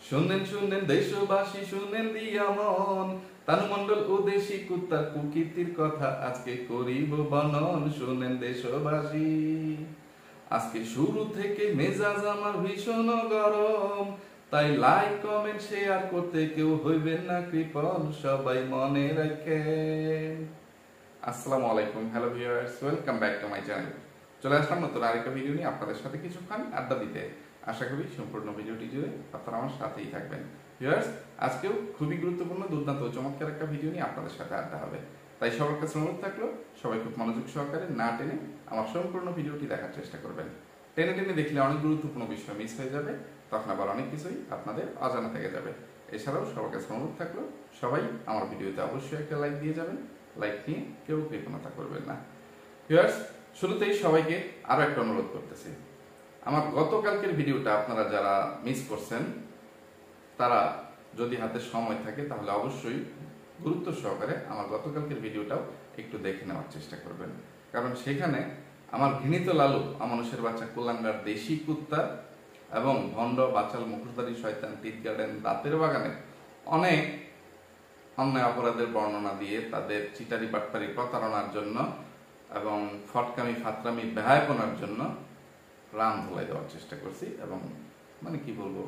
শুনেন শুনেন দেশবাসী শুনেন দিয়া মন, তানুমণ্ডল ও দেশি কুত্তার কুকীর্তির কথা আজকে করিব বর্ণন। শুনেন দেশবাসী, আজকে শুরু থেকে মেজাজ আমার ভীষণ গরম, তাই লাইক কমেন্ট শেয়ার করতে কেউ হইবেন না কৃপণ, সবাই মনে রাখেন। আসসালামু আলাইকুম, hello viewers, welcome back to my channel. চলে আসলাম নতুন আরেকটা ভিডিও নিয়ে আপনাদের সাথে কিছুক্ষণ আড্ডা দিতে। আশা করি সম্পূর্ণ ভিডিওটি জুড়ে আপনারা আমার সাথেই থাকবেন। ভিউয়ার্স, আজকেও খুবই গুরুত্বপূর্ণ, দুর্দান্ত চমৎকার একটা ভিডিও নিয়ে আপনাদের সাথে আড্ডা হবে। তাই সবার কাছে অনুরোধ থাকলো, সবাই খুব মনোযোগ সহকারে না টেনে আমার সম্পূর্ণ ভিডিওটি দেখার চেষ্টা করবেন। টেনে টেনে দেখলে অনেক গুরুত্বপূর্ণ বিষয় মিস হয়ে যাবে, তখন আবার অনেক কিছুই আপনাদের অজানা থেকে যাবে। এছাড়াও সবার কাছে অনুরোধ থাকলো, সবাই আমার ভিডিওতে অবশ্যই একটা লাইক দিয়ে যাবেন। লাইক নিয়ে কেউ কৃপণতা করবেন না। ভিউয়ার্স, শুরুতেই সবাইকে আরো একটা অনুরোধ করতেছি, আমার গতকালকের ভিডিওটা আপনারা যারা মিস করছেন তারা যদি হাতে সময় থাকে তাহলে অবশ্যই গুরুত্ব সহকারে আমার গতকালকের ভিডিওটাও একটু দেখে নেওয়ার চেষ্টা করবেন। কারণ সেখানে আমার ঘৃণিত লালু, মানুষের বাচ্চা কুলাঙ্গার দেশি কুত্তা এবং ভণ্ড বাচাল মুখোশধারী শয়তান টিট গার্ডেন দাঁতের বাগানে অনেক অন্যায় অপরাধের বর্ণনা দিয়ে তাদের চিটারি বাটপারি প্রতারণার জন্য এবং ফটকামি ফাতরামি বেহায়াপনার জন্য রাম ধুলাই দেওয়ার চেষ্টা করছি এবং মানে কি বলবো,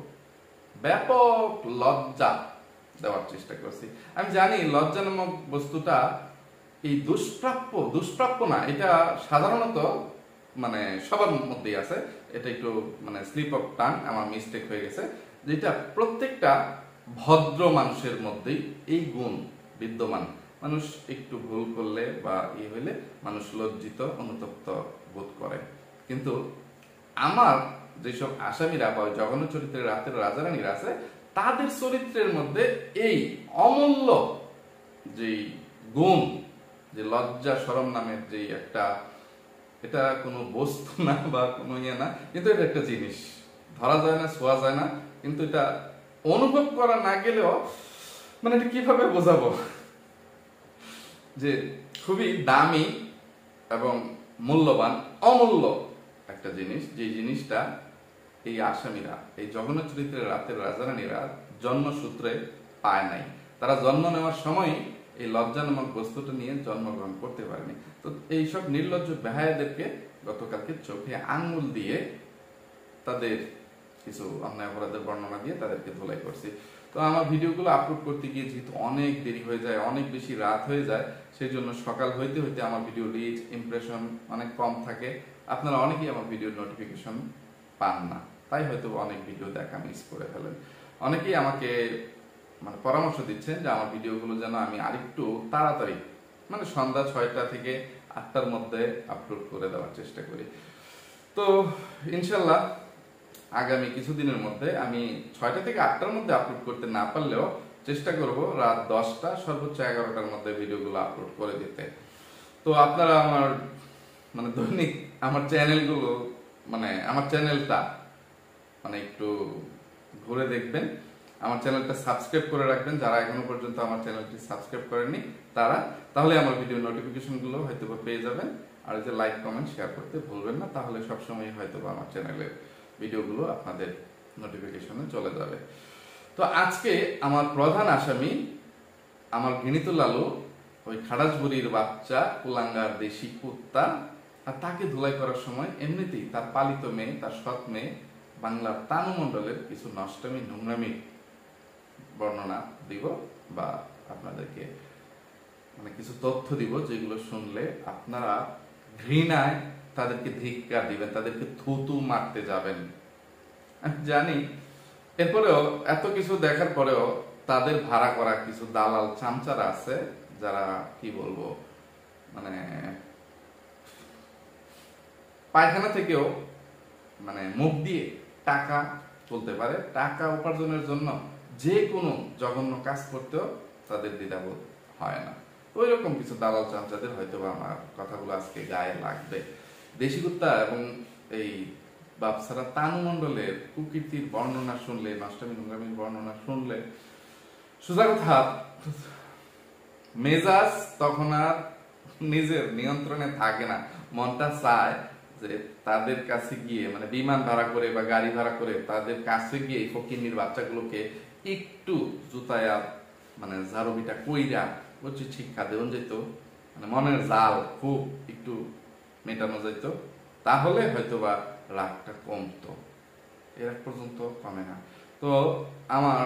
ব্যাপক লজ্জা দেওয়ার চেষ্টা করছি। আমি জানি লজ্জা নামক বস্তুটা এই দুষ্প্রাপ্য না, এটা সাধারণত মানে সবার মধ্যেই আছে। এটা একটু মানে স্লিপ অফ টাং, আমার মিস্টেক হয়ে গেছে, যেটা প্রত্যেকটা ভদ্র মানুষের মধ্যেই এই গুণ বিদ্যমান। মানুষ একটু ভুল করলে বা হইলে মানুষ লজ্জিত অনুতপ্ত বোধ করে। কিন্তু আমার যেসব আসামিরা বা জঘন্য চরিত্রের রাতের রাজারানীরা আছে, তাদের চরিত্রের মধ্যে এই অমূল্য যে গুণ, যে লজ্জা শরম নামের যে একটা, এটা কোনো বস্তু না বা কোনো ইয়ে না, কিন্তু এটা একটা জিনিস, ধরা যায় না, ছোঁয়া যায় না, কিন্তু এটা অনুভব করা না গেলেও মানে এটা কিভাবে বোঝাবো যে খুবই দামি এবং মূল্যবান, অমূল্য একটা জিনিস, যে জিনিসটা এই আসামিরা, এই জঘন্য চরিত্রের রাতের রাজারানীরা জন্মসূত্রে পায় নাই। তারা জন্ম নেওয়ার সময় এই লজ্জা নামক বস্তুটা নিয়ে জন্মগ্রহণ করতে পারেনি। তো এইসব নির্লজ্জ বেহায়াদেরকে গতকালকে চোখে আঙ্গুল দিয়ে তাদের কিছু অন্যায় অপরাধের বর্ণনা দিয়ে তাদেরকে ধোলাই করছি। তো আমার ভিডিওগুলো আপলোড করতে গিয়ে যেহেতু অনেক দেরি হয়ে যায়, অনেক বেশি রাত হয়ে যায়, সেই জন্য সকাল হইতে হইতে আমার ভিডিও রিচ ইমপ্রেশন অনেক কম থাকে। আপনারা অনেকেই আমার ভিডিওর নোটিফিকেশন পান না, তাই হয়তো অনেক ভিডিও দেখা মিস করে ফেলেন। অনেকেই আমাকে মানে পরামর্শ দিচ্ছেন যে আমার ভিডিওগুলো যেন আমি আরেকটু তাড়াতাড়ি, মানে সন্ধ্যা 6টা থেকে 8টার মধ্যে আপলোড করে দেওয়ার চেষ্টা করি। তো ইনশাল্লাহ আগামী কিছুদিনের মধ্যে আমি 6টা থেকে 8টার মধ্যে আপলোড করতে না পারলেও চেষ্টা করব রাত 10টা সর্বোচ্চ 11টার মধ্যে ভিডিওগুলো আপলোড করে দিতে। তো আপনারা আমার মানে দৈনিক আমার চ্যানেলগুলো, মানে আমার চ্যানেলটা মানে একটু ঘুরে দেখবেন, আমার চ্যানেলটা সাবস্ক্রাইব করে রাখবেন যারা এখনো পর্যন্ত আমার চ্যানেলটি সাবস্ক্রাইব করেননি তারা, তাহলে আমার ভিডিও নোটিফিকেশনগুলো হয়তো পেয়ে যাবেন। আর যে লাইক কমেন্ট শেয়ার করতে ভুলবেন না, তাহলে সবসময় হয়তো আমার চ্যানেলের ভিডিওগুলো আপনাদের নোটিফিকেশনে চলে যাবে। তো আজকে আমার প্রধান আসামি, আমার ঘৃণিত লালু, ওই খাড়াসবুড়ির বাচ্চা কুলাঙ্গার দেশি কুত্তা, আর তাকে ধুলাই করার সময় এমনিতেই তার পালিত মেয়ে, তার সৎ মেয়ে বাংলার তানুমণ্ডলের কিছু নষ্টামি নোংরামি বর্ণনা দিব বা আপনাদেরকে মানে কিছু তথ্য দিব, যেগুলো শুনলে আপনারা ঘৃণায় তাদেরকে ধিক্কার দিবেন, তাদেরকে থুতু মারতে যাবেন। আমি জানি এরপরেও এত কিছু দেখার পরেও তাদের ভাড়া করা কিছু দালাল চামচারা আছে যারা কি বলবো মানে পায়খানা থেকেও মানে মুখ দিয়ে টাকা তুলতে পারে, টাকা উপার্জনের জন্য যে কোনো জঘন্য কাজ করতেও তাদের দ্বিধাবোধ হয় না। ওই রকম কিছু দালাল চামচাদের হয়তো আমার কথাগুলো আজকে গায়ে লাগবে। দেশি কুত্তা এবং এই বাপসারা তানুমণ্ডলের কুকীর্তির বর্ণনা শুনলে, নষ্টামি নোংরামির বর্ণনা শুনলে সোজা কথা মেজাজ তখন আর নিজের নিয়ন্ত্রণে থাকে না, মনটা চায় যে তাদের কাছে গিয়ে মানে বিমান ভাড়া করে বা গাড়ি ভাড়া করে তাদের কাছে গিয়ে এই ফকিন্নির বাচ্চাগুলোকে একটু জুতায়া মানে ঝাড়ুবিটা কইরা উচিত শিক্ষা দেওয়া যেত, মানে মনের জাল খুব একটু মেটানো যেত, তাহলে হয়তোবা রাগটা কমতো। এর এক পর্যন্ত কমে না। তো আমার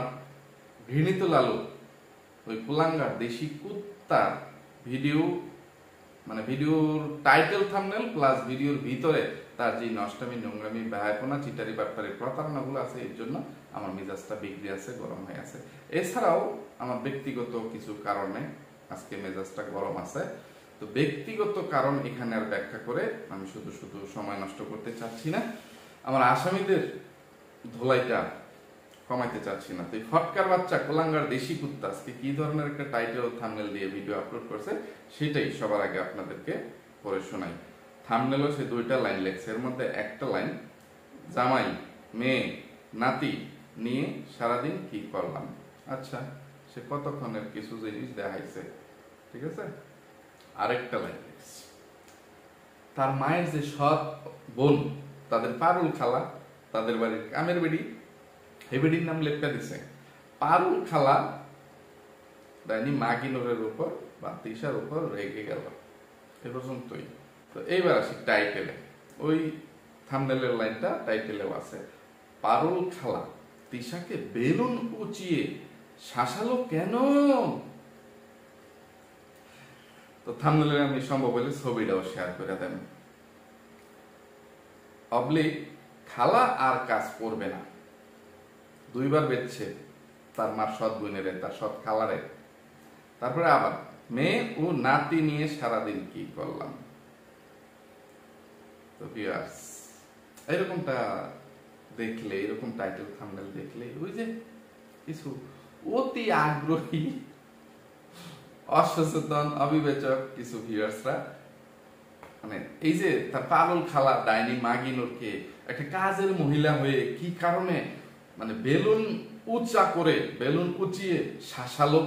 ঘৃণিত লালু ওই কুলাঙ্গার দেশি কুত্তার ভিডিও, মানে ভিডিওর টাইটেল থাম্বনেল প্লাস ভিডিওর ভিতরে তার যে নষ্টামি নোংরামি ব্যয়াপনা চিটারি বাটপারি প্রতারণাগুলো আছে, এর জন্য আমার মেজাজটা বিগড়ে আছে, গরম হয়ে আছে। এছাড়াও আমার ব্যক্তিগত কিছু কারণে আজকে মেজাজটা গরম আছে। তো ব্যক্তিগত কারণ এখানে আর ব্যাখ্যা করে আমি শুধু শুধু সময় নষ্ট করতে চাচ্ছি না, আমার আসামিদের ধোলাইটা কমাইতে চাচ্ছি না। তো এই ফটকার বাচ্চা কুলাঙ্গার দেশি কুত্তা আজকে কি ধরনের একটা টাইটেল থাম্বনেল দিয়ে ভিডিও আপলোড করছে সেটাই সবার আগে আপনাদেরকে পড়ে শোনাই। থাম্বনেলও সে 2টা লাইন লেখছে, এর মধ্যে একটা লাইন জামাই মেয়ে নাতি নিয়ে সারাদিন কি করলাম। আচ্ছা, সে কতক্ষণের কিছু জিনিস দেখাইছে, ঠিক আছে। আরেকটা লাইন লেখছে তার মায়ের যে সৎ বোন, তাদের পারুল খালা, তাদের বাড়ির কামের বেড়ি, হেবেডির নাম লেখা দিছে। পারুল খালা ডাইনি মাগিনোরের উপর বা তিশার উপর রেগে গেল, এ পর্যন্তই। তো এইবার আসি টাইটেলে, ওই থাম্বনেলের লাইনটা টাইটেলেও আছে। পারুল খালা তিশাকে বেলুন উঁচিয়ে শাসালো কেন? তো থাম্বনেলে আমি সম্ভব হলে ছবিটাও শেয়ার করে দেন। অবলিক খালা আর কাজ করবে না, 2বার বেচছে তার মার সৎ বোনের, তার সৎ খালারে। তারপরে আবার মেয়ে ও নাতি নিয়ে সারাদিন কি করলাম। তো ভিউয়ার্স, এরকমটা দেখলে, এরকম টাইটেল থাম্বনেল দেখলে ওই যে কিছু অতি আগ্রহী অসচেতন অবিবেচক কিছু ভিউয়ার্সরা মানে এই যে তার পাগল খালা ডাইনি মাগিনোরকে একটা কাজের মহিলা হয়ে কি কারণে মানে বেলুন উঁচা করে, বেলুন উঁচিয়ে শাসালো,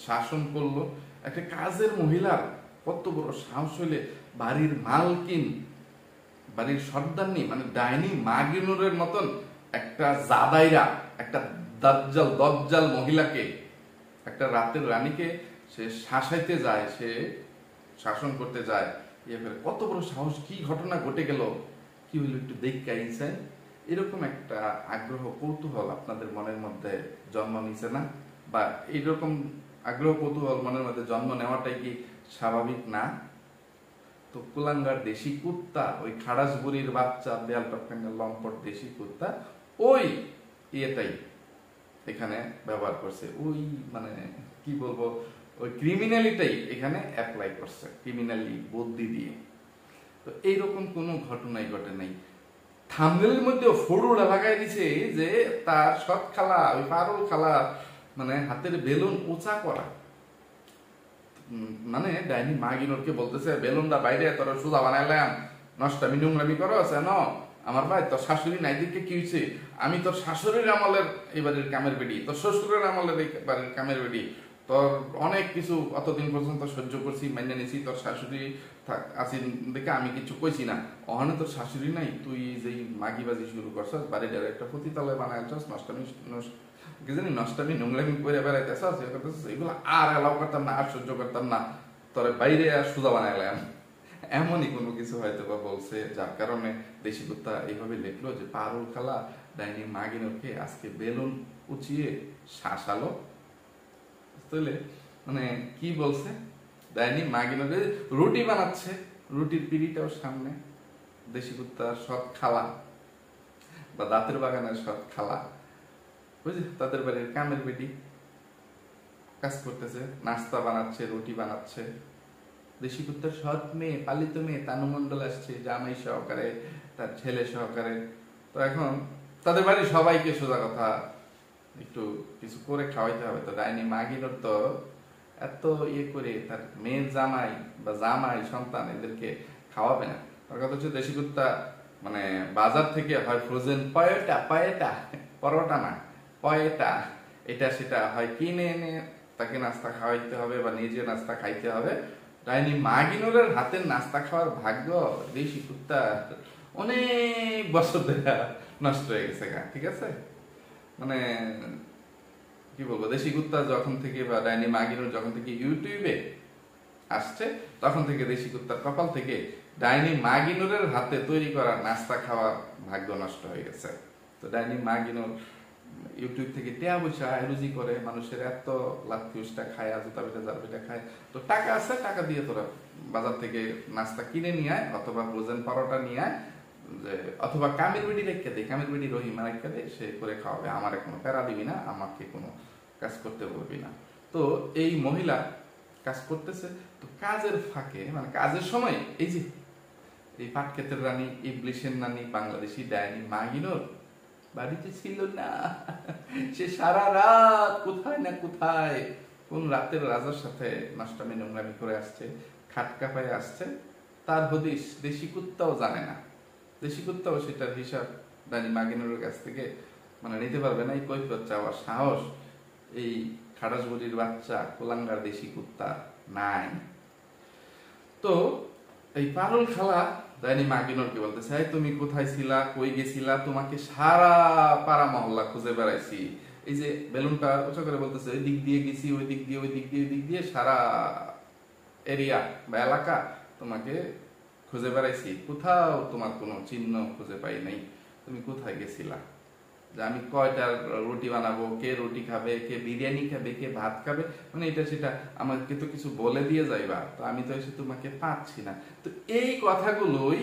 শাসন করলো। একটা কাজের মহিলার কত বড় সাহস হইলে বাড়ির মালকিন, বাড়ির সর্দারনি মানে ডাইনি মাগিনুরের মতন একটা জাদাইরা, একটা দজ্জাল মহিলাকে, একটা রাতের রানীকে সে শাসাইতে যায়, সে শাসন করতে যায়। কত বড় সাহস, কি ঘটনা ঘটে গেল, কি হইল একটু দেখতে আইছেন, এরকম একটা আগ্রহ কৌতূহল আপনাদের মনের মধ্যে জন্ম নিছে না? বা এইরকম আগ্রহ কৌতূহল মনের মধ্যে জন্ম নেওয়াটাই কি স্বাভাবিক না? তো কুলাঙ্গার দেশি কুত্তা, ওই খাড়াস বুড়ির বাচ্চা, দেয়াল টপকাঙ্গার লম্পট দেশি কুত্তা ওই ইয়েটাই এখানে ব্যবহার করছে, ওই মানে কি বলবো, ওই ক্রিমিনালিটাই এখানে অ্যাপ্লাই করছে, ক্রিমিনালি বুদ্ধি দিয়ে। তো এইরকম কোনো ঘটনাই ঘটে নাই। থাম্বনেলের মধ্যে ফড়ুড়া লাগাই দিছে যে তার সৎ খালা, ওই পারুল খালা মানে হাতের বেলুন উঁচা করা, মানে ডাইনি মাগিনোরকে বলতেছে বেলুনটা বাইরে তোর সুদা বানাইলাম, নষ্টামি নোংরামি করো ন আমার ভাই, তোর শাশুড়ি নাই দিকে কি হয়েছে, আমি তোর শাশুড়ির আমলের এই বাড়ির কামের বেড়ি, তোর শ্বশুরের আমলের এই বাড়ির কামের বেড়ি, তোর অনেক কিছু অতদিন পর্যন্ত সহ্য করছি, মাইনে নিছি, তোর শাশুড়ি আসি দেখে আমি কিছু কইছি না, ওখানে তোর শাশুড়ি নাই, তুই যেই মাগিবাজি শুরু করছস, বাড়িটার একটা পতিতালয় বানাইছস, নষ্টামি নোংরামি করে বেড়াইতেছস, এগুলো আর এলাও করতাম না, আর সহ্য করতাম না, তোর বাইরে আর সুদা বানাইলাম। এমনই কোনো কিছু হয়তো বা বলছে, যার কারণে দেশি কুত্তা এইভাবে লিখলো যে পারুল খালা ডাইনি মাগিনোরকে আজকে বেলুন উঁচিয়ে শাসালো। বুঝতে মানে কি বলছে, ডাইনি মাগিনোরকে রুটি বানাচ্ছে, রুটির পিড়িটাও সামনে, দেশি কুত্তার সৎ খালা বা দাঁতের বাগানের সৎ খালা, বুঝলি তাদের বাড়ির কামের বেটি কাজ করতেছে, নাস্তা বানাচ্ছে, রুটি বানাচ্ছে। দেশি কুত্তার সৎ মেয়ে, পালিত মেয়ে তানু মন্ডল আসছে জামাই সহকারে, তার ছেলে সহকারে। তো এখন তাদের বাড়ির সবাইকে সোজা কথা একটু কিছু করে খাওয়াইতে হবে। তো ডাইনি মাগিনোর তো এত ইয়ে করে তার মেয়ের জামাই বা জামাই সন্তান এদেরকে খাওয়াবে না। তার কথা হচ্ছে দেশি কুত্তা মানে বাজার থেকে হয় ফ্রোজেন পয়েটা পরোটা না পয়েটা এটা সেটা হয় কিনে এনে তাকে নাস্তা খাওয়াইতে হবে বা নিজে নাস্তা খাইতে হবে। ডাইনি মাগিনোরের হাতের নাস্তা খাওয়ার ভাগ্য দেশি কুত্তা অনেক বছর ধরে নষ্ট হয়ে গেছে গা, ঠিক আছে? মানে কি বলবো, দেশি কুত্তা যখন থেকে বা ডাইনি মাগিনুর যখন থেকে ইউটিউবে আসছে তখন থেকে দেশি কুত্তার কপাল থেকে ডাইনি মাগিনুরের হাতে তৈরি করা নাস্তা খাওয়ার ভাগ্য নষ্ট হয়ে গেছে। তো ডাইনি মাগিনুর ইউটিউব থেকে টেয়া পয়সা রুজি করে, মানুষের এত লাথি উষ্টা খায়, জুতা পিঠা জাল পিঠা খায়। তো টাকা আছে, টাকা দিয়ে তোরা বাজার থেকে নাস্তা কিনে নিয়ে আয়, অথবা ফ্রোজেন পরোটা নিয়ে আয়, যে অথবা কামের বেডি রেখে দে, কামের বেডি রহিমা রেখে দে, সে করে খাওয়াবে, আমার কোনো প্যারা দিবি না, আমাকে কোনো কাজ করতে বলবি না। তো এই মহিলা কাজ করতেছে, তো কাজের ফাঁকে মানে কাজের সময় এই যে এই পাট ক্ষেতের রানী ইবলিশের নানি বাংলাদেশি ডাইনি মাগিনুর বাড়িতে ছিল না। সে সারা রাত কোথায় না কোথায় কোন রাতের রাজার সাথে নষ্টামি নোংরামি করে আসছে, খাটকা পায়ে আসছে। তার হদিস দেশি কুত্তাও জানে না, দেশি কুত্তাও সেটার হিসাব ডাইনি মাগিনুরের কাছ থেকে মানে নিতে পারবে না। এই কৈফিয়ত চাওয়ার সাহস এই খাটাসবুড়ির বাচ্চা কোলাঙ্গার দেশি কুত্তা নাই। তো এই পারুল খালা ডাইনি মাগিনুরকে বলতেছে, তুমি কোথায় ছিলা, কই গেছিলা, তোমাকে সারা পাড়া মহল্লা খুঁজে বেড়াইছি। এই যে বেলুনটা উঁচু করে বলতেছে, ওই দিক দিয়ে গেছি, ওই দিক দিয়ে, ওই দিক দিয়ে, ওই দিক দিয়ে, সারা এরিয়া বা এলাকা তোমাকে খুঁজে বেড়াইছি, কোথাও তোমার কোনো চিহ্ন খুঁজে পাই নাই। তুমি কোথায় গেছিলা? যে আমি কয়টা রুটি বানাবো, কে রুটি খাবে, কে বিরিয়ানি খাবে, কে ভাত খাবে, মানে এটা সেটা আমাকে তো কিছু বলে দিয়ে যাইবা, তো আমি তো এসে তোমাকে পাচ্ছি না। তো এই কথাগুলোই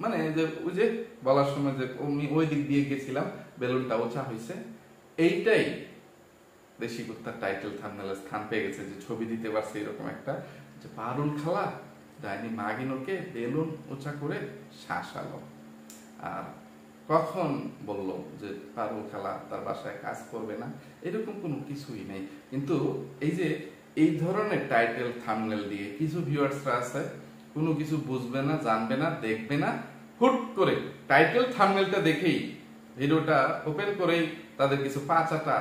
মানে যে ওই যে বলার সময় যে আমি ওই দিক দিয়ে গেছিলাম, বেলুনটা ওচা হয়েছে, এইটাই দেশি কুত্তার টাইটেল থাম্বনেলে স্থান পেয়ে গেছে, যে ছবি দিতে পারছে এরকম একটা, যে পারুল খালা ডাইনি মাগিনুরকে বেলুন ওচা করে শাসালো। আর কখন বলল যে পারুল খালা তার বাসায় কাজ করবে না, এরকম কোনো কিছুই নেই। কিন্তু এই যে এই ধরনের টাইটেল থাম্বনেল দিয়ে কিছু ভিউয়ার্সরা আছে, কোনো কিছু বুঝবে না, জানবে না, দেখবে না, হুট করে টাইটেল থাম্বনেলটা দেখেই ভিডিওটা ওপেন করেই তাদের কিছু পাঁচাটা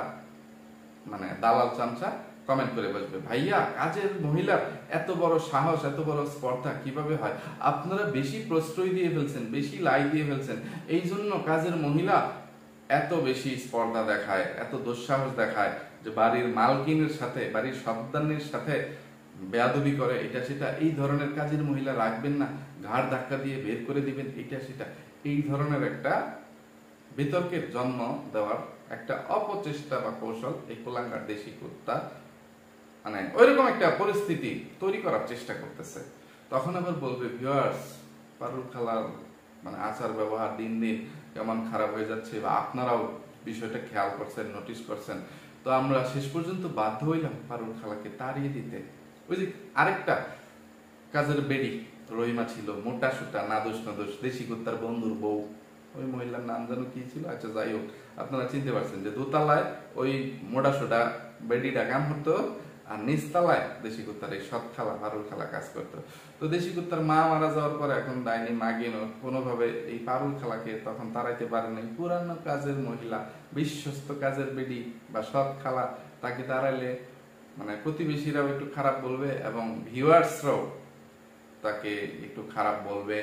মানে দালাল চামচা কমেন্ট করে বসবে, ভাইয়া কাজের মহিলার এত বড় সাহস, এত বড় স্পর্ধা কিভাবে হয়? আপনারা বেশি প্রশ্রয় দিয়ে ফেলছেন, বেশি লাই দিয়ে ফেলছেন, এই জন্য কাজের মহিলা এত বেশি স্পর্ধা দেখায়, এত দুঃসাহস দেখায়, যে বাড়ির মালকিনের সাথে, বাড়ির সর্দারনির সাথে বেয়াদবি করে, এটা সেটা। এই ধরনের কাজের মহিলা রাখবেন না, ঘাড় ধাক্কা দিয়ে বের করে দিবেন, এটা সেটা। এই ধরনের একটা বিতর্কের জন্ম দেওয়ার একটা অপচেষ্টা বা কৌশল এই কোলাঙ্গার দেশি কুত্তা মানে ওইরকম একটা পরিস্থিতি তৈরি করার চেষ্টা করতেছে। তখন আবার বলবে, ভিউয়ার্স পারুল খালার মানে আচার ব্যবহার দিন দিন কেমন খারাপ হয়ে যাচ্ছে, বা আপনারাও বিষয়টা খেয়াল করছেন, নোটিস করছেন। তো আমরা শেষ পর্যন্ত বাধ্য হইলাম পারুল খালাকে তাড়িয়ে দিতে। ওই যে আরেকটা কাজের বেডি রহিমা ছিল, মোটা সোটা, নাদোষ নাদোষ, দেশি কুত্তার বন্ধুর বউ, ওই মহিলার নাম যেন কি ছিল, আচ্ছা যাই হোক, আপনারা চিনতে পারছেন, যে দোতলায় ওই মোটা সোটা বেডিটা কাম হতো, আর নিচতলায় দেশি কুত্তার এই সৎ খালা পারুল খালা কাজ করতো। তো দেশি কুত্তার মা মারা যাওয়ার পরে এখন ডাইনি মাগিনুর কোনোভাবে এই পারুল খালাকে তখন তাড়াইতে পারেনি। পুরানো কাজের মহিলা, বিশ্বস্ত কাজের বেডি বা সৎ খালা, তাকে তাড়াইলে মানে প্রতিবেশীরাও একটু খারাপ বলবে এবং ভিউয়ার্সরাও তাকে একটু খারাপ বলবে,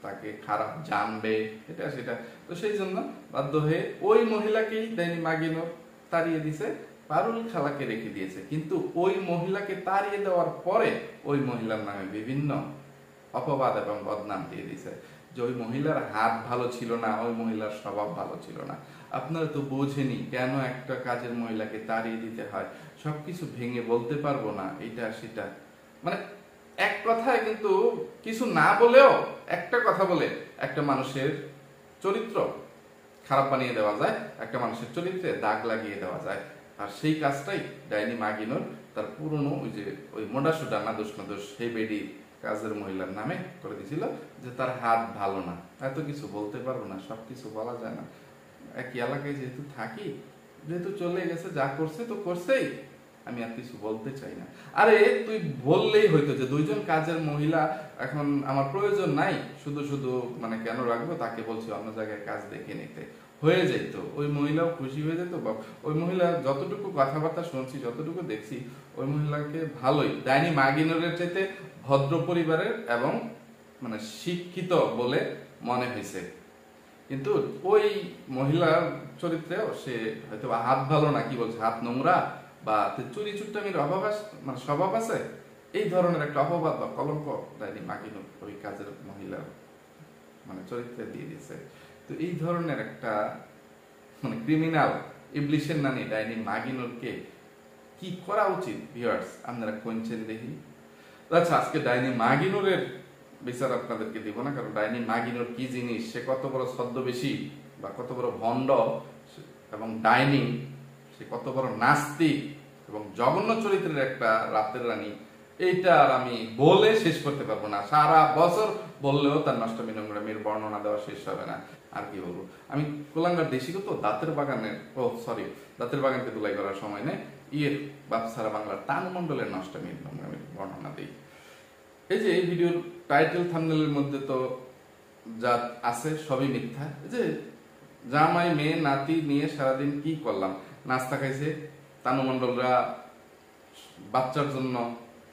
তাকে খারাপ জানবে, এটা সেটা। তো সেই জন্য বাধ্য হয়ে ওই মহিলাকেই ডাইনি মাগিনুর তাড়িয়ে দিছে, পারুল খালাকে রেখে দিয়েছে। কিন্তু ওই মহিলাকে তাড়িয়ে দেওয়ার পরে ওই মহিলার নামে বিভিন্ন অপবাদ এবং বদনাম দিয়ে দিছে, যে ওই মহিলার হাত ভালো ছিল না, ওই মহিলার স্বভাব ভালো ছিল না। আপনারা তো বোঝেনি কেন একটা কাজের মহিলাকে তাড়িয়ে দিতে হয়, সবকিছু ভেঙে বলতে পারবো না, এটা সেটা। মানে এক কথায় কিন্তু কিছু না বলেও একটা কথা বলে একটা মানুষের চরিত্র খারাপ বানিয়ে দেওয়া যায়, একটা মানুষের চরিত্রে দাগ লাগিয়ে দেওয়া যায়। আর সেই কাজটাই ডাইনি মাগিনুর তার পুরনো ওই যে ওই মোটা সোটা নাদোষ নাদোষ সেই বেডি কাজের মহিলার নামে করে দিয়েছিল, যে তার হাত ভালো না, এত কিছু বলতে পারবো না, সবকিছু বলা যায় না, একই এলাকায় যেহেতু থাকি, যেহেতু চলে গেছে, যা করছে তো করছেই, আমি আর কিছু বলতে চাই না। আরে তুই বললেই হইতো যে দুইজন কাজের মহিলা এখন আমার প্রয়োজন নাই, শুধু শুধু মানে কেন রাখবো, তাকে বলছি অন্য জায়গায় কাজ দেখে নিতে, হয়ে যেত, ওই মহিলাও খুশি হয়ে যেত। ওই মহিলা যতটুকু কথাবার্তা শুনছি, যতটুকু দেখছি, ওই মহিলাকে ভালোই ডাইনি মাগিনুরের চাইতে ভদ্র পরিবারের এবং মানে শিক্ষিত বলে মনে হয়েছে। কিন্তু ওই মহিলার চরিত্রেও সে হয়তো হাত ভালো না, কি বলছে, হাত নোংরা বা চুরি চুট্টামির অভাব মানে স্বভাব আছে, এই ধরনের একটা অপবাদ বা কলঙ্ক ডাইনি মাগিনুর ওই কাজের মহিলার মানে চরিত্রে দিয়ে দিয়েছে। তো এই ধরনের একটা মানে ক্রিমিনাল ইবলিশের নানি ডাইনি মাগিনুরকে কি করা উচিত ভিউয়ার্স আপনারা কোনছেন দেখি। আচ্ছা, আজকে ডাইনি মাগিনুরের বিচার আপনাদেরকে দিব না, কারণ ডাইনি মাগিনুর কি জিনিস, সে কত বড় ছদ্মবেশী বা কত বড় ভণ্ড এবং ডাইনি, সে কত বড় নাস্তিক এবং জঘন্য চরিত্রের একটা রাতের রানী, এইটা আর আমি বলে শেষ করতে পারবো না। সারা বছর বললেও তার নষ্টমী নোংরামির বর্ণনা দেওয়া শেষ হবে না। আর কি বলবো, আমি কুলাঙ্গার দেশিকে তো দাঁতের বাগানের দাঁতের বাগানকে ধুলাই করার সময় নেই, বাপসারা বাংলার তানমণ্ডলের নষ্টমীর নোংরামির বর্ণনা দিই। এই যে এই ভিডিওর টাইটেল থাম্বনেলের মধ্যে তো যা আছে সবই মিথ্যা। এই যে জামাই মেয়ে নাতি নিয়ে সারাদিন কি করলাম, নাস্তা খাইছে, তানুমণ্ডলরা বাচ্চার জন্য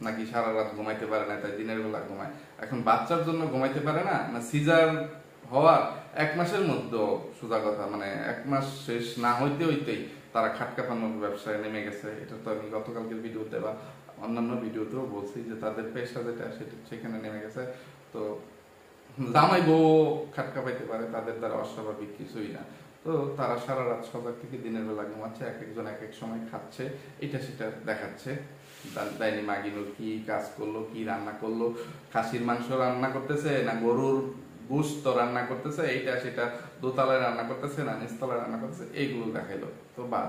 নাকি সারা রাত ঘুমাইতে পারে না, তাই দিনের বেলা ঘুমায়। এখন বাচ্চার জন্য ঘুমাইতে পারে না, না সিজার হওয়ার 1 মাসের মধ্যে, সোজা কথা মানে 1 মাস শেষ না হইতে হইতেই তারা খাটকাপানোর ব্যবসায় নেমে গেছে। এটা তো আমি গতকালকের ভিডিওতে বা অন্যান্য ভিডিওতেও বলছি যে তাদের পেশা যেটা সেখানে নেমে গেছে। তো জামাই বউ খাটকা পাইতে পারে, তাদের দ্বারা অস্বাভাবিক কিছুই না। তো তারা সারা রাত সজাগ থেকে দিনের বেলা ঘুমাচ্ছে, এক একজন এক এক সময় খাচ্ছে, এটা সেটা দেখাচ্ছে। ডাইনি মাগিনুর কি কাজ করলো, কি রান্না করলো, খাসির মাংস রান্না করতেছে না গরুর গোশত রান্না করতেছে, এইটা সেটা দোতলায় রান্না করতেছে না নিচতলায় রান্না করতেছে, এইগুলো দেখাইলো। তো বা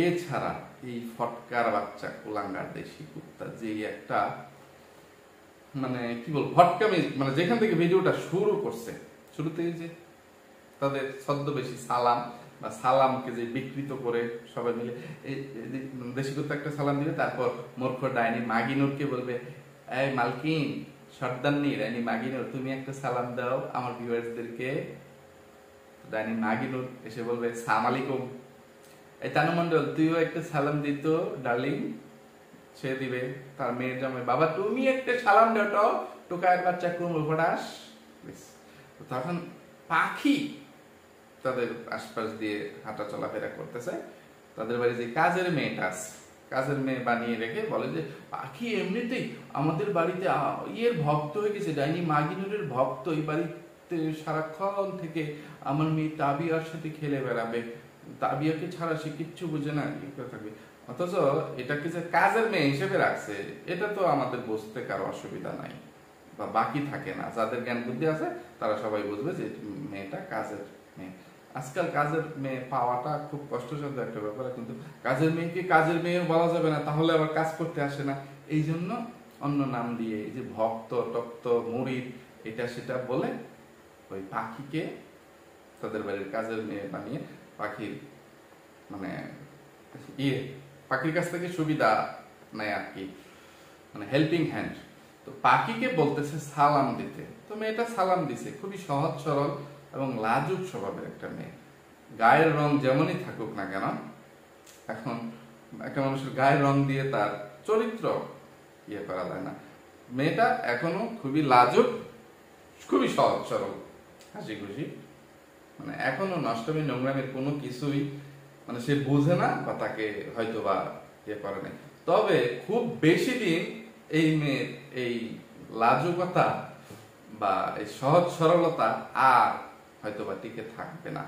এছাড়া এই ফটকার বাচ্চা কুলাঙ্গার দেশি কুত্তা যে একটা মানে কি বল ফটকামি, মানে যেখান থেকে ভিডিওটা শুরু করছে, শুরুতেই যে তাদের ছদ্মবেশী সালাম বা সালামকে যে বিকৃত করে সবাই মিলে এই দেশি কুত্তা একটা সালাম দিবে, তারপর মূর্খ ডাইনি মাগিনুরকে বলবে, এই মালকিন সর্দারনি ডাইনি মাগিনুর তুমি একটা সালাম দাও আমার ভিউয়ার্সদেরকে। ডাইনি মাগিনুর এসে বলবে, সালাম আলাইকুম। এই তানুমণ্ডল তুইও একটা সালাম দিত ডার্লিং। সে দিবে তার মেয়ের জামাই, বাবা তুমি একটা সালাম দাও টোকায়ের বাচ্চা কুমড়ো ফটাস। তখন পাখি তাদের আশপাশ দিয়ে হাঁটা চলাফেরা করতেছে, তাদের বাড়ি যে কাজের মেয়েটা আছে, কাজের মেয়ে বানিয়ে রেখে বলে যে পাখি এমনিতেই আমাদের বাড়িতে ইয়ের ভক্ত হয়ে গেছে, ডাইনি মাগিনুরের ভক্ত, এই বাড়িতে সারাক্ষণ থেকে আমার মেয়ে তাবিয়ার সাথে খেলে বেড়াবে, তাবিয়াকে ছাড়া সে কিচ্ছু বুঝে না, কি করে থাকবে। অথচ এটাকে যে কাজের মেয়ে হিসেবে রাখছে, এটা তো আমাদের বুঝতে কারো অসুবিধা নাই বা বাকি থাকে না। যাদের জ্ঞান বুদ্ধি আছে তারা সবাই বুঝবে যে মেয়েটা কাজের মেয়ে। আজকাল কাজের মেয়ে পাওয়াটা খুব কষ্টসাধ্য একটা ব্যাপার, কিন্তু কাজের মেয়েকে কাজের মেয়ে বলা যাবে না, তাহলে আবার কাজ করতে আসে না, এই জন্য অন্য নাম দিয়ে এই যে ভক্ত টক্ত মুরিদ এটা সেটা বলে ওই পাখিকে তাদের বাড়ির কাজের মেয়ে বানিয়ে পাখির মানে পাখির কাছ থেকে সুবিধা নেয় আর কি, মানে হেল্পিং হ্যান্ড। তো পাখিকে বলতেছে সালাম দিতে, তো মেয়েটা সালাম দিছে, খুবই সহজ সরল এবং লাজুক স্বভাবের একটা মেয়ে। গায়ের রং যেমনই থাকুক না কেন, এখন একটা মানুষের গায়ের রং দিয়ে তার চরিত্র ইয়ে করা যায় না। মেয়েটা এখনো খুবই লাজুক, খুবই সহজ সরল, হাসি খুশি, মানে এখনো নষ্টমী নোংরামের কোনো কিছুই মানে সে বুঝে না বা তাকে হয়তো বা ইয়ে করে নাই। তবে খুব বেশি দিন এই মেয়ের এই লাজুকতা বা এই সহজ সরলতা আর হয়তো বা টিকে থাকবে না,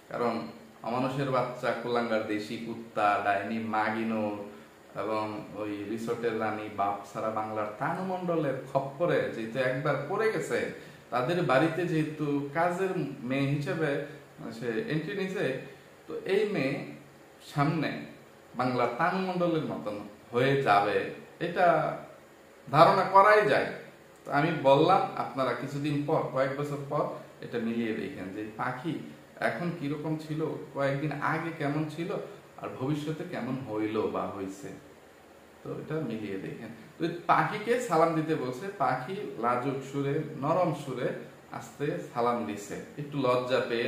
কারণ অমানুষের বাচ্চা কুলাঙ্গার দেশি কুত্তা ডাইনি মাগিনুর এবং ওই রিসোর্টের রানী বাপসারা বাংলার তানুমণ্ডলের খপ্পরে যেহেতু একবার পড়ে গেছে, তাদের বাড়িতে যেহেতু কাজের মেয়ে হিসেবে সে এন্ট্রি নিছে, তো এই মেয়ে সামনে বাংলার তানুমণ্ডলের মতন হয়ে যাবে এটা ধারণা করাই যায়। তো আমি বললাম আপনারা কিছুদিন পর, কয়েক বছর পর এটা মিলিয়ে দেখেন যে পাখি এখন কিরকম ছিল, কয়েকদিন আগে কেমন ছিল, আর ভবিষ্যতে কেমন হইল বা হইছে, তো এটা মিলিয়ে দেখেন। তো পাখিকে সালাম দিতে বলছে, পাখি লাজুক সুরে নরম সুরে আস্তে সালাম দিছে, একটু লজ্জা পেয়ে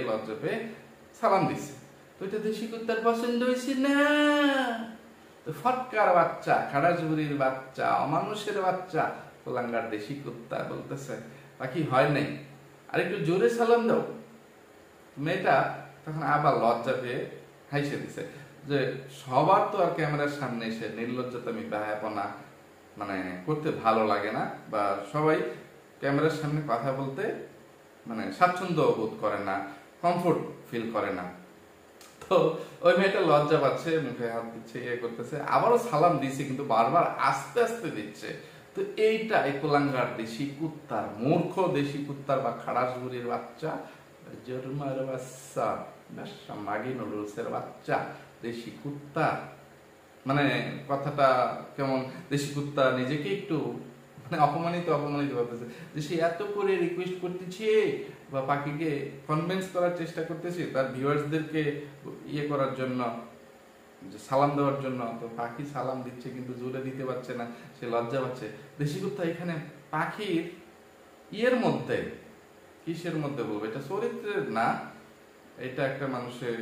সালাম দিছে। তো এটা দেশি কুত্তার পছন্দ হয়েছে না, তো ফটকার বাচ্চা, খাড়াজুরির বাচ্চা, অমানুষের বাচ্চা কুলাঙ্গার দেশি কুত্তা বলতেছে পাখি হয় নাই, আর একটু জোরে সালাম দাও। মেয়েটা তখন আবার লজ্জা পেয়ে হাসে দিছে যে সবার তো আর ক্যামেরার সামনে এসে নির্লজ্জতামি বেহায়াপনা মানে করতে ভালো লাগে না, বা সবাই ক্যামেরার সামনে কথা বলতে মানে স্বাচ্ছন্দ্য বোধ করে না, কমফোর্ট ফিল করে না। তো ওই মেয়েটা লজ্জা পাচ্ছে, মুখে হাত দিচ্ছে, ইয়ে করতেছে, আবারও সালাম দিচ্ছে, কিন্তু বারবার আস্তে আস্তে দিচ্ছে। তো এইটা এই কুলাঙ্গার দেশি কুত্তার, মূর্খ দেশি কুত্তার বা খাড়াস বুড়ির বাচ্চা, জন্মার বাচ্চা, মাগি নুডলসের বাচ্চা, দেশি কুত্তা, মানে কথাটা কেমন, দেশি কুত্তা নিজেকে একটু মানে অপমানিত ভাবতেছে যে সে এত করে রিকোয়েস্ট করতেছে বা পাখিকে কনভিন্স করার চেষ্টা করতেছে তার ভিউয়ার্সদেরকে ইয়ে করার জন্য, যে সালাম দেওয়ার জন্য। তো পাখি সালাম দিচ্ছে কিন্তু জোরে দিতে পারছে না, সে লজ্জা পাচ্ছে। দেশি কুত্তা এখানে পাখির ইয়ের মধ্যে, কিসের মধ্যে বলবো, এটা চরিত্রের না, এটা একটা মানুষের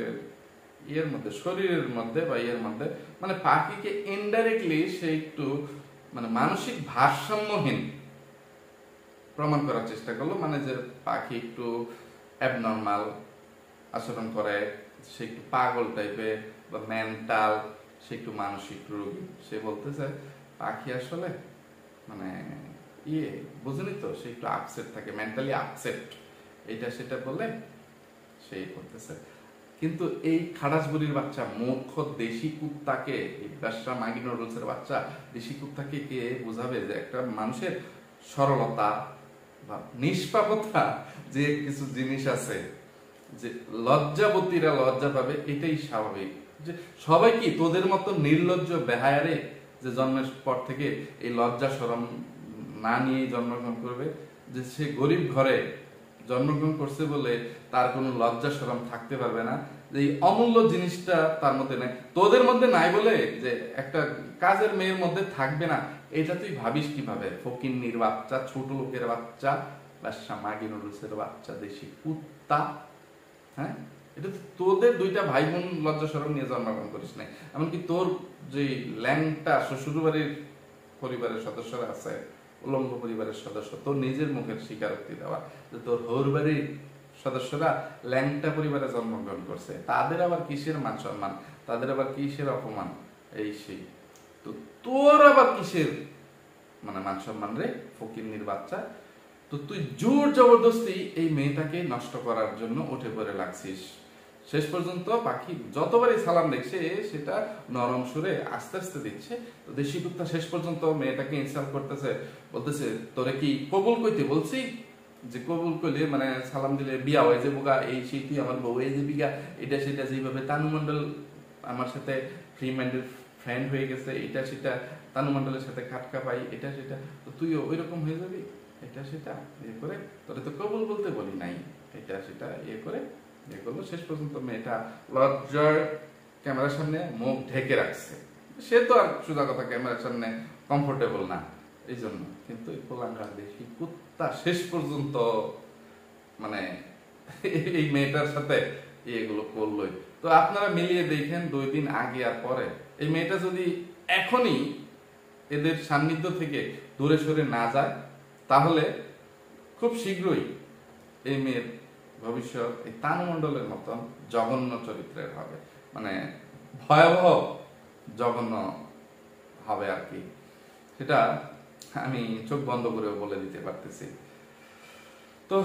ইয়ের মধ্যে, শরীরের মধ্যে বা ইয়ের মধ্যে, মানে পাখিকে ইনডাইরেক্টলি সে একটু মানে মানসিক ভারসাম্যহীন প্রমাণ করার চেষ্টা করলো। মানে যে পাখি একটু অ্যাবনর্মাল আচরণ করে, সে একটু পাগল টাইপের বা মেন্টাল, সে একটু মানসিক রোগী। সে বলতেছে পাখি আসলে মানে ইয়ে বুঝলি তো, সে একটু আপসেট থাকে, মেন্টালি আপসেট, এটা সেটা বলে সেই করতেছে। কিন্তু এই খাড়াস বুড়ির বাচ্চা, মূর্খ দেশি কুত্তাকে, এই ব্যবসা মাগি নুডলসের বাচ্চা দেশি কুত্তাকে কে বোঝাবে যে একটা মানুষের সরলতা বা নিষ্পাপতা যে কিছু জিনিস আছে, যে লজ্জাবতীরা লজ্জা পাবে, এটাই স্বাভাবিক। যে সবাই কি তোদের মতো নির্লজ্জ বেহায়ারে যে জন্মের পর থেকে এই লজ্জা শরম না নিয়ে জন্মগ্রহণ করবে, যে সে গরিব ঘরে জন্মগ্রহণ করছে বলে তার কোনো লজ্জা শরম থাকতে পারবে না, যে এই অমূল্য জিনিসটা তার মধ্যে নাই, তোদের মধ্যে নাই বলে যে একটা কাজের মেয়ের মধ্যে থাকবে না, এটা তুই ভাবিস কিভাবে? ফকিন্নির বাচ্চা, ছোট লোকের বাচ্চা, বাদশা মাগি নুডলসের বাচ্চা, দেশি কুত্তা। হ্যাঁ, এটা তো তোদের দুইটা ভাই বোন লজ্জা শরম নিয়ে জন্মগ্রহণ করিস নাই, এমনকি তোর যে ল্যাংটা শ্বশুরবাড়ির পরিবারের সদস্যরা আছে, উলঙ্গ পরিবারের সদস্য, তোর নিজের মুখের স্বীকারোক্তি দেওয়া যে তোর হৌর বাড়ির সদস্যরা ল্যাংটা পরিবারে জন্মগ্রহণ করছে, তাদের আবার কিসের মান সম্মান, তাদের আবার কিসের অপমান, এই সেই। তো তোর আবার কিসের মানে মান সম্মান রে ফকিন্নির বাচ্চা? তো তুই জোর জবরদস্তি এই মেয়েটাকে নষ্ট করার জন্য উঠে পড়ে লাগছিস। শেষ পর্যন্ত পাখি যতবারই সালাম দেখছে সেটা নরম সুরে আস্তে আস্তে দিচ্ছে। তো দেশি কুত্তা শেষ পর্যন্ত মেয়েটাকে ইনসাল্ট করতেছে, বলতেছে তোরে কি কবুল কইতে বলছি, যে কবুল করলে মানে সালাম দিলে বিয়া হয়ে যে বোকা, এই সেই তুই আমার বউ, এই যে বিঘা, এটা সেটা, যেভাবে তানু মন্ডল আমার সাথে ফ্রি মাইন্ডেড ফ্রেন্ড হয়ে গেছে, এটা সেটা, তানু মন্ডলের সাথে খাটকা পাই, এটা সেটা, তো তুইও ওই রকম হয়ে যাবি, এটা সেটা ইয়ে করে, তোরে তো কবুল বলতে বলি নাই, এটা সেটা ইয়ে করে ইয়ে করলো। শেষ পর্যন্ত মেয়েটা লজ্জার ক্যামেরার সামনে মুখ ঢেকে রাখছে, সে তো আর সোজা কথা ক্যামেরার সামনে কমফোর্টেবল না, এই জন্য। কিন্তু এই কোলাঙ্গার দেশি কুত্তা শেষ পর্যন্ত মানে এই মেয়েটার সাথে এগুলো করলোই। তো আপনারা মিলিয়ে দেখেন 2 দিন আগে আর পরে, এই মেয়েটা যদি এখনই এদের সান্নিধ্য থেকে দূরে সরে না যায়, তাহলে খুব শীঘ্রই এই মেয়ের ভবিষ্যৎ এই তানু মণ্ডলের মতন জঘন্য চরিত্রের হবে, মানে ভয়াবহ জঘন্য হবে আর কি। সেটা আমি চোখ বন্ধ করে বলে দিতে পারতেছি। তো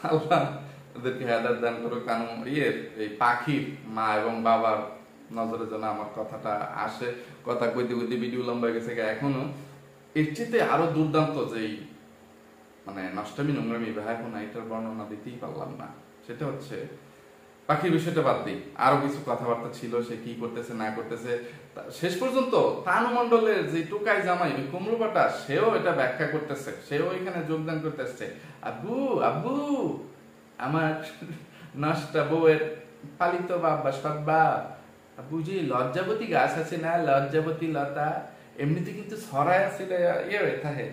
আল্লাহ ওদেরকে হেদায়েত দান করো। কানু এই পাখির মা এবং বাবার নজরে যেন আমার কথাটা আসে। কথা কইতে কইতে ভিডিও লম্বা হয়ে গেছে, এখনো এর চেয়ে আরো দুর্দান্ত যেই মানে নষ্টামি নোংরামি বেহায়াপনা, এটার বর্ণনা দিতেই পারলাম না। সেটা হচ্ছে পাখির বিষয়টা বাদ দিই, আরো কিছু কথাবার্তা ছিল, সে কি করতেছে না করতেছে। শেষ পর্যন্ত তানু মণ্ডলের যে টুকাই জামাই ওই কুমড়োপাটা, সেও এটা ব্যাখ্যা করতেছে, সেও এখানে যোগদান করতে আসছে। আব্বু আব্বু, আমার নষ্টা বউয়ের পালিত বাপ বা সৎ বাপ, আব্বু যে লজ্জাবতী গাছ আছে না, লজ্জাবতী লতা, এমনিতে কিন্তু ছড়ায় আসলে ইয়ে হয়ে থাকে,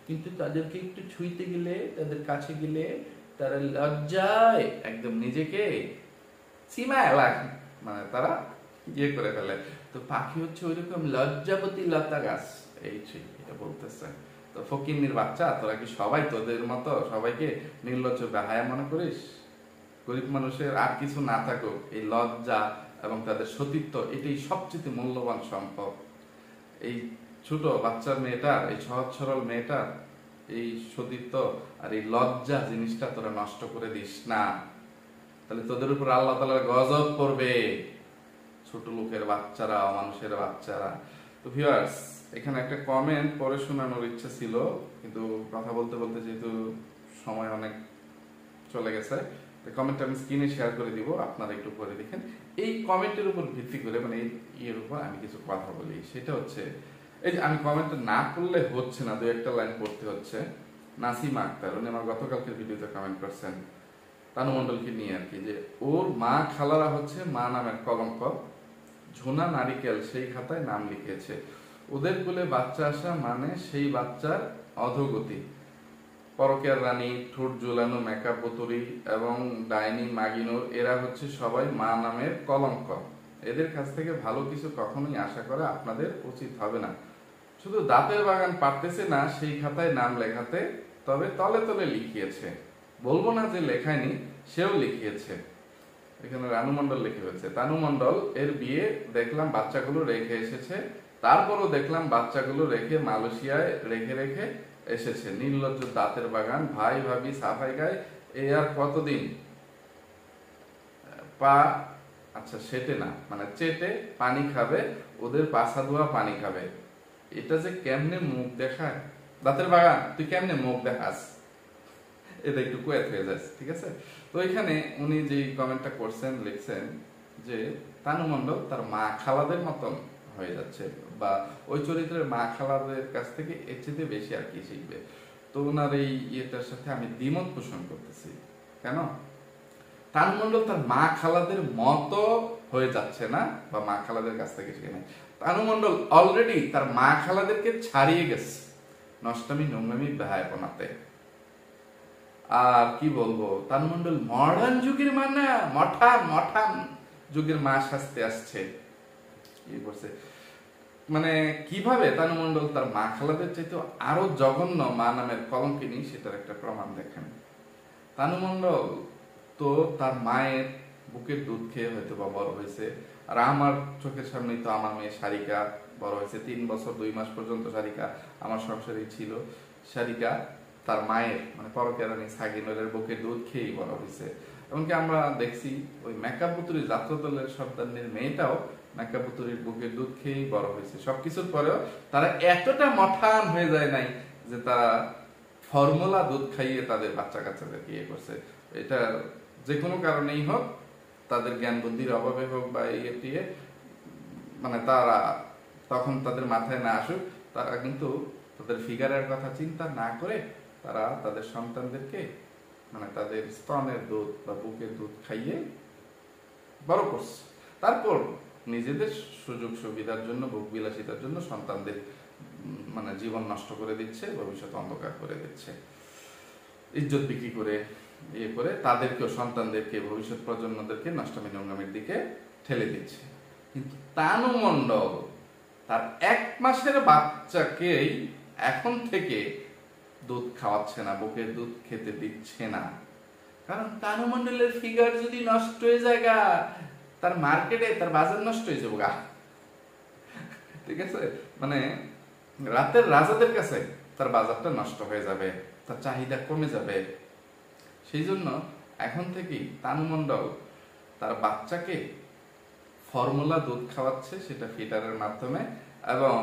কিন্তু তাদেরকে একটু ছুঁইতে গেলে, তাদের কাছে গেলে তারা লজ্জায় একদম নিজেকে সীমায় লাগে, মানে তারা ইয়ে করে ফেলে। তো পাখি হচ্ছে ওইরকম লজ্জাবতী লতা গাছ, এই এটা বলতেছে। তো ফকিন্নির বাচ্চা, তোরা কি সবাই তোদের মতো সবাইকে নির্লজ্জ বেহায়া মনে করিস? গরিব মানুষের আর কিছু না থাকুক, এই লজ্জা এবং তাদের সতীত্ব এটাই সবচেয়ে মূল্যবান সম্পদ। এই ছোট বাচ্চার মেয়েটার, এই সহজ সরল মেয়েটার এই সতীত্ব আর এই লজ্জা জিনিসটা তোরা নষ্ট করে দিস না, তাহলে তোদের উপর আল্লাহ তাআলার গজব পড়বে। ছোট লোকের বাচ্চারা, মানুষের বাচ্চারা। তো ভিউয়ার্স, এখানে একটা কমেন্ট পরে শোনানোর ইচ্ছা ছিল, কিন্তু কথা বলতে বলতে যেহেতু সময় অনেক চলে গেছে, কমেন্টটা আমি স্ক্রিনে শেয়ার করে দিব, আপনারা একটু পরে দেখেন। এই কমেন্টের উপর ভিত্তি করে, মানে এই ইয়ের উপর আমি কিছু কথা বলি। সেটা হচ্ছে, এই যে আমি কমেন্টটা না করলে হচ্ছে না, দু একটা লাইন পড়তে হচ্ছে। নাসিমা আক্তার, উনি আমার গতকালকের ভিডিওতে কমেন্ট করছেন তানু মণ্ডলকে নিয়ে আর কি, যে ওর মা খালারা হচ্ছে মা নামের কলঙ্ক, ঝুনা নারিকেল সেই খাতায় নাম লিখেছে, ওদের কোলে বাচ্চা আসা মানে সেই বাচ্চার অধোগতি। পরকের রানী, ঠোঁট ঝুলানো মেকআপ পুতুরি এবং ডাইনি মাগিনোর, এরা হচ্ছে সবাই মা নামের কলঙ্ক। এদের কাছ থেকে ভালো কিছু কখনোই আশা করা আপনাদের উচিত হবে না। শুধু দাঁতের বাগান পারতেছে না সেই খাতায় নাম লেখাতে, তবে তলে তলে লিখিয়েছে। বলবো না যে লেখায়নি, সেও লিখিয়েছে। এখানে রানু মণ্ডল লিখে হয়েছে, তানু মণ্ডল এর বিয়ে দেখলাম বাচ্চাগুলো রেখে এসেছে, তারপরও দেখলাম বাচ্চাগুলো রেখে মালয়েশিয়ায় রেখে রেখে এসেছে। নির্লজ্জ দাঁতের বাগান, ভাই ভাবি সাফাই গায়, এ আর কতদিন পা আচ্ছা সেটে না, মানে চেটে পানি খাবে, ওদের পাছা ধোয়া পানি খাবে। এটা যে কেমনে মুখ দেখায়, দাঁতের বাগান তুই কেমনে মুখ দেখাস, এটা একটু কুয়েত হয়ে যাচ্ছে, ঠিক আছে। তো এখানে উনি যে কমেন্টটা করছেন, লিখছেন যে তানু মণ্ডল তার মা খালাদের মতন হয়ে যাচ্ছে, বা ওই চরিত্রের মা খালাদের কাছ থেকে এর চেয়ে বেশি আর কি শিখবে। তো ওনার এই ইয়েটার সাথে আমি দ্বিমত পোষণ করতেছি। কেন? তানু মণ্ডল তার মা খালাদের মতো হয়ে যাচ্ছে না, বা মা খালাদের কাছ থেকে শিখে নেয়। তানু মণ্ডল অলরেডি তার মা খালাদেরকে ছাড়িয়ে গেছে নষ্টামি নোংরামি বেহায়াপনাতে। আর কি বলবো, তানু মণ্ডল মডার্ন যুগের মা না, মঠান যুগের মা সাজতে আসছে। কি করছে, মানে কিভাবে তানু মণ্ডল তার মা খালাদের চাইতে আরো জঘন্য মা নামের কলঙ্কিনী, সেটার একটা প্রমাণ দেখেন। তানু মণ্ডল তো তার মায়ের বুকের দুধ খেয়ে হয়তো বা বড় হয়েছে। আর আমার চোখের সামনেই তো আমার মেয়ে সারিকা বড় হয়েছে, 3 বছর 2 মাস পর্যন্ত সারিকা আমার সংসারেই ছিল। সারিকা তার মায়ের, মানে পরকের রানী সাগিনের বুকের দুধ খেয়েই বড় হয়েছে। এমনকি আমরা দেখছি ওই মেকআপ পুতুরি যাত্রাদলের সর্দারনির মেয়েটাও মেকআপ পুতুরির বুকের দুধ খেয়েই বড় হয়েছে। সবকিছুর পরেও তারা এতটা মঠান হয়ে যায় নাই যে তারা ফর্মুলা দুধ খাইয়ে তাদের বাচ্চা কাচ্চাদেরকে ইয়ে করছে। এটা যে কোনো কারণেই হোক, তাদের জ্ঞান বুদ্ধির অভাবে হোক বা ইয়ে, মানে তারা তখন তাদের মাথায় না আসুক, তারা কিন্তু তাদের ফিগারের কথা চিন্তা না করে তারা তাদের সন্তানদেরকে, মানে তাদের স্তনের দুধ বা বুকের দুধ খাইয়ে বড় করছে। তারপর নিজেদের সুযোগ সুবিধার জন্য, ভোগ বিলাসিতার জন্য সন্তানদের মানে জীবন নষ্ট করে দিচ্ছে, ভবিষ্যৎ অন্ধকার করে দিচ্ছে, ইজ্জত বিক্রি করে ইয়ে করে তাদেরকেও, সন্তানদেরকে, ভবিষ্যৎ প্রজন্মদেরকে নষ্টামি নোংরামির দিকে ঠেলে দিচ্ছে। কিন্তু তানু মণ্ডল তার 1 মাসের বাচ্চাকেই এখন থেকে দুধ খাওয়াচ্ছে না, বুকের দুধ খেতে দিচ্ছে না। কারণ তানু মণ্ডলের ফিগার যদি নষ্ট হয়ে যায়, তার মার্কেটে তার বাজার নষ্ট হয়ে যাবে গা, ঠিক আছে। মানে রাতের রাজাদের কাছে তার বাজারটা নষ্ট হয়ে যাবে, তার চাহিদা কমে যাবে। সেই জন্য এখন থেকেই তানু মণ্ডল তার বাচ্চাকে ফর্মুলা দুধ খাওয়াচ্ছে, সেটা ফিডারের মাধ্যমে, এবং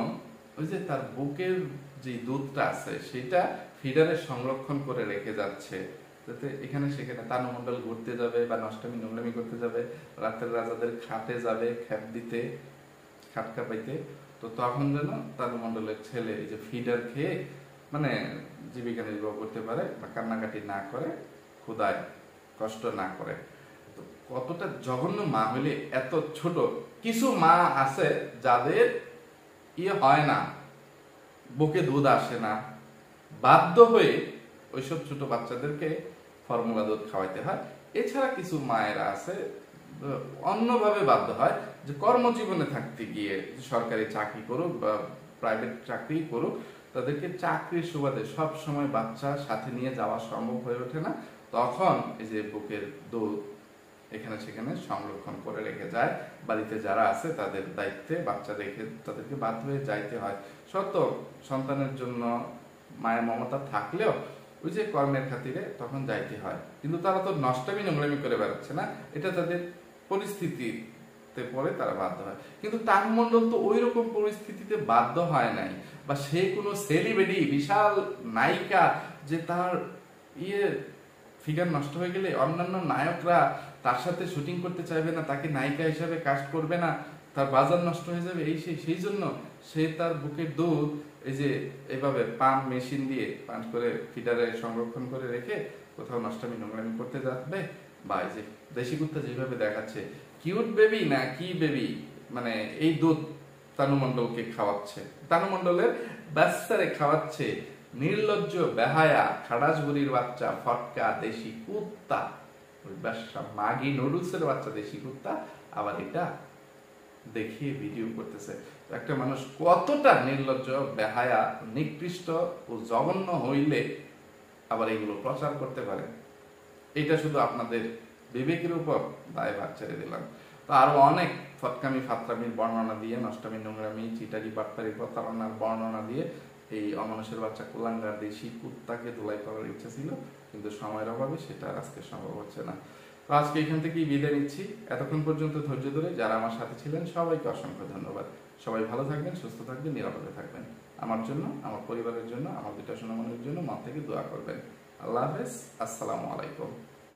ওই যে তার বুকের যে দুধটা আছে সেটা ফিডারে সংরক্ষণ করে রেখে যাচ্ছে, যাতে এখানে সেখানে তানু মণ্ডল ঘুরতে যাবে বা নষ্টামি নোংরামি করতে যাবে, রাতের রাজাদের খাটে যাবে খ্যাপ দিতে, খাটকা পাইতে, তো তখন যেন তানু মণ্ডলের ছেলে এই যে ফিডার খেয়ে মানে জীবিকা নির্বাহ করতে পারে, বা কান্নাকাটি না করে, ক্ষুধায় কষ্ট না করে। তো কতটা জঘন্য মা হলে এত ছোট, কিছু মা আছে যাদের ইয়ে হয় না, বুকে দুধ আসে না, বাধ্য হয়ে ওইসব ছোট বাচ্চাদেরকে ফর্মুলা দুধ খাওয়াইতে হয়। এছাড়া কিছু মায়েরা আছে অন্যভাবে বাধ্য হয়, যে কর্মজীবনে থাকতে গিয়ে সরকারি চাকরি করুক বা প্রাইভেট চাকরি করুক, তাদেরকে চাকরির সুবাদে সব সময় বাচ্চা সাথে নিয়ে যাওয়া সম্ভব হয়ে ওঠে না, তখন এই যে বুকের দুধ এখানে সেখানে সংরক্ষণ করে রেখে যায়। বাড়িতে যারা আছে তাদের দায়িত্বে বাচ্চা রেখে তাদেরকে বাধ্য হয়ে যাইতে হয়। সত্য সন্তানের জন্য মায়ের মমতা থাকলেও ওই যে কর্মের খাতিরে তখন যাইতে হয়, কিন্তু তারা তো নষ্টামি নোংরামি করে বেড়াচ্ছে না, এটা তাদের পরিস্থিতিতে পড়ে তারা বাধ্য হয়। কিন্তু তানু মণ্ডল তো ওই রকম পরিস্থিতিতে বাধ্য হয় নাই, বা সে কোনো সেলিব্রিটি বিশাল নায়িকা যে তার ফিগার নষ্ট হয়ে গেলে অন্যান্য নায়করা তার সাথে শুটিং করতে চাইবে না, তাকে নায়িকা হিসাবে কাস্ট করবে না, তার বাজার নষ্ট হয়ে যাবে, সেই জন্য সে তার বুকের দুধ এই যে এইভাবে পাম্প মেশিন দিয়ে পাম্প করে ফিডারে সংরক্ষণ করে রেখে কোথাও নষ্টামি নোংরামি করতে যাবে। বা এই যে দেশি কুত্তা যেভাবে দেখাচ্ছে কিউট বেবি না কি বেবি, মানে এই দুধ তানু মণ্ডলকে খাওয়াচ্ছে, তানু মণ্ডলের বাচ্চারে খাওয়াচ্ছে নির্লজ্জ বেহায়া খাড়াসবুড়ির বাচ্চা ফটকা দেশি কুত্তা, ওই ব্যবসা মাগি নুডলসের বাচ্চা দেশি কুত্তা আবার এটা দেখিয়ে ভিডিও করতেছে। একটা মানুষ কতটা নির্লজ্জ বেহায়া নিকৃষ্ট ও জঘন্য হইলে আবার এগুলো প্রচার করতে পারে, এটা শুধু আপনাদের বিবেকের উপর দায়ভার ছেড়ে দিলাম। তো আরো অনেক ফটকামি ফাতরামির বর্ণনা দিয়ে, নষ্টামি নোংরামি চিটারি বাটপারি প্রতারণার বর্ণনা দিয়ে এই অমানুষের বাচ্চা কুলাঙ্গার দেশি কুত্তাকে ধুলাই করার ইচ্ছা ছিল, কিন্তু সময়ের অভাবে সেটা আজকে সম্ভব হচ্ছে না। তো আজকে এখান থেকেই বিদায় নিচ্ছি। এতক্ষণ পর্যন্ত ধৈর্য ধরে যারা আমার সাথে ছিলেন সবাইকে অসংখ্য ধন্যবাদ। সবাই ভালো থাকবেন, সুস্থ থাকবেন, নিরাপদে থাকবেন। আমার জন্য, আমার পরিবারের জন্য, আমার দুটা সোনামণির জন্য মন থেকে দোয়া করবেন। আল্লাহ হাফেজ, আসসালামু আলাইকুম।